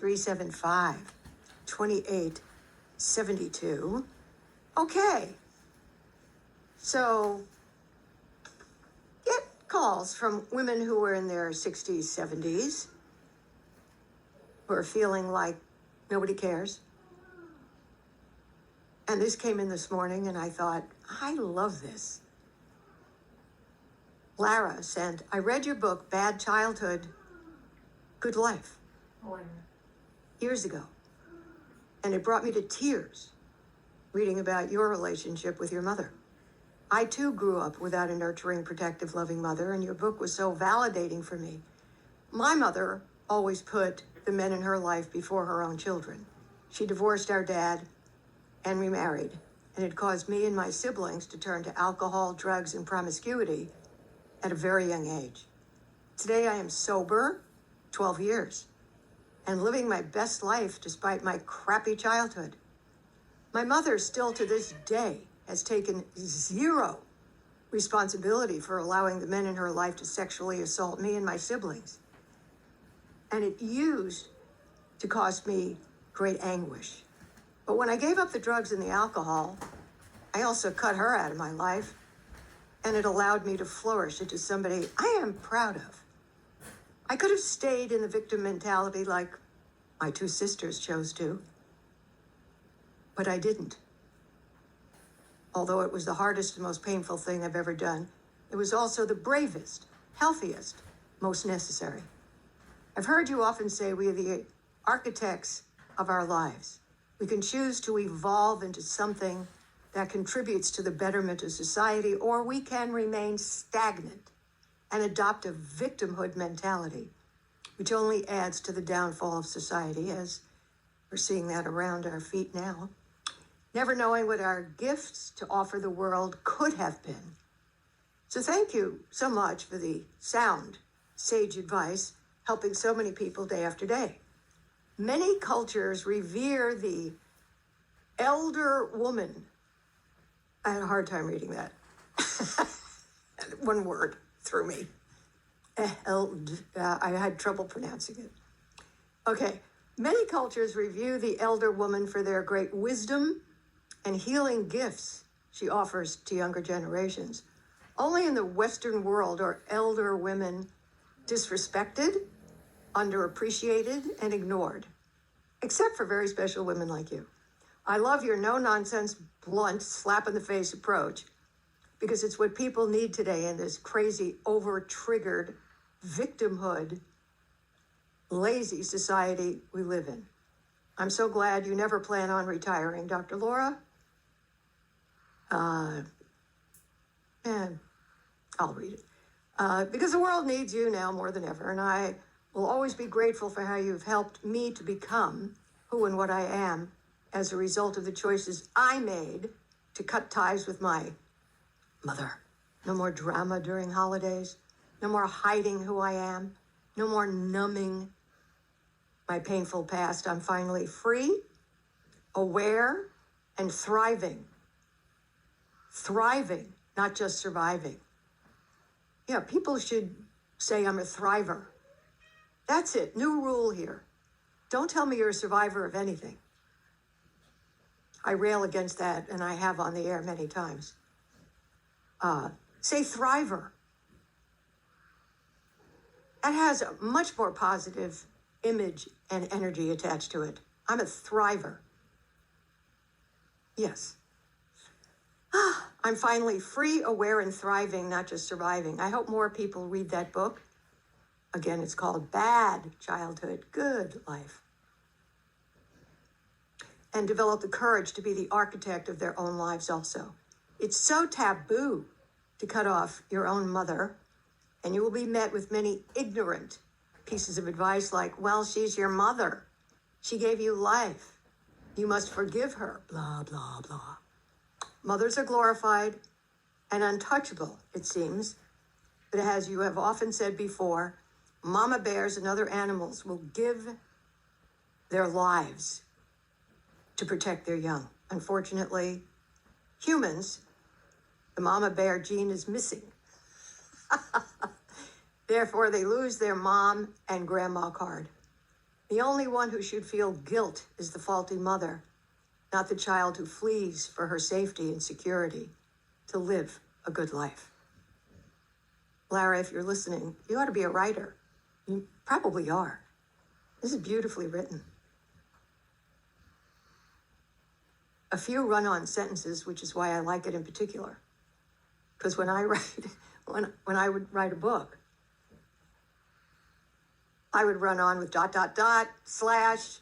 375 2872. Okay. So get calls from women who are in their 60s, 70s, who are feeling like nobody cares. And this came in this morning, and I thought, I love this. Lara sent, I read your book, Bad Childhood, Good Life, years ago. And it brought me to tears reading about your relationship with your mother. I too grew up without a nurturing, protective, loving mother, and your book was so validating for me. My mother always put the men in her life before her own children. She divorced our dad and remarried, and it caused me and my siblings to turn to alcohol, drugs, and promiscuity at a very young age. Today I am sober, 12 years, and living my best life despite my crappy childhood. My mother still to this day has taken zero responsibility for allowing the men in her life to sexually assault me and my siblings. And it used to cause me great anguish. But when I gave up the drugs and the alcohol, I also cut her out of my life, and it allowed me to flourish into somebody I am proud of. I could have stayed in the victim mentality like my two sisters chose to, but I didn't. Although it was the hardest and most painful thing I've ever done, it was also the bravest, healthiest, most necessary. I've heard you often say we are the architects of our lives. We can choose to evolve into something that contributes to the betterment of society, or we can remain stagnant and adopt a victimhood mentality, which only adds to the downfall of society, as we're seeing that around our feet now. Never knowing what our gifts to offer the world could have been. So thank you so much for the sound, sage advice, helping so many people day after day. Many cultures revere the elder woman. I had a hard time reading that. One word threw me. I had trouble pronouncing it. Okay. Many cultures review the elder woman for their great wisdom and healing gifts she offers to younger generations. Only in the Western world are elder women disrespected, underappreciated, and ignored, except for very special women like you. I love your no-nonsense, blunt, slap-in-the-face approach, because it's what people need today in this crazy, over-triggered, victimhood, lazy society we live in. I'm so glad you never plan on retiring, Dr. Laura. And I'll read it. Because the world needs you now more than ever, and I will always be grateful for how you've helped me to become who and what I am as a result of the choices I made to cut ties with my mother. No more drama during holidays. No more hiding who I am. No more numbing my painful past. I'm finally free, aware, and thriving. Thriving, not just surviving. Yeah, people should say I'm a thriver. That's it. New rule here. Don't tell me you're a survivor of anything. I rail against that, and I have on the air many times. Say thriver. That has a much more positive image and energy attached to it. I'm a thriver. Yes. I'm finally free, aware, and thriving, not just surviving. I hope more people read that book. Again, it's called Bad Childhood, Good Life. And develop the courage to be the architect of their own lives also. It's so taboo to cut off your own mother, and you will be met with many ignorant pieces of advice like, well, she's your mother. She gave you life. You must forgive her, blah, blah, blah. Mothers are glorified and untouchable, it seems. But as you have often said before, mama bears and other animals will give their lives to protect their young. Unfortunately, humans, the mama bear gene is missing. Therefore, they lose their mom and grandma card. The only one who should feel guilt is the faulty mother, not the child who flees for her safety and security to live a good life. Lara, if you're listening, you ought to be a writer. You probably are. This is beautifully written. A few run-on sentences, which is why I like it in particular. Because when I would write a book, I would run on with ... slash,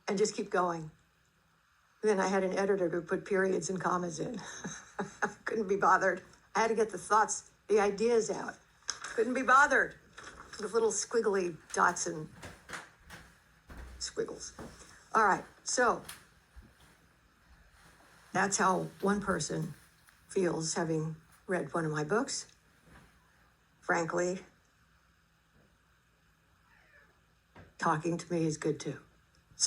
and just keep going. Then I had an editor who put periods and commas in. I couldn't be bothered. I had to get the thoughts, the ideas out. Couldn't be bothered with little squiggly dots and squiggles. All right, so that's how one person feels having read one of my books. Frankly, talking to me is good too.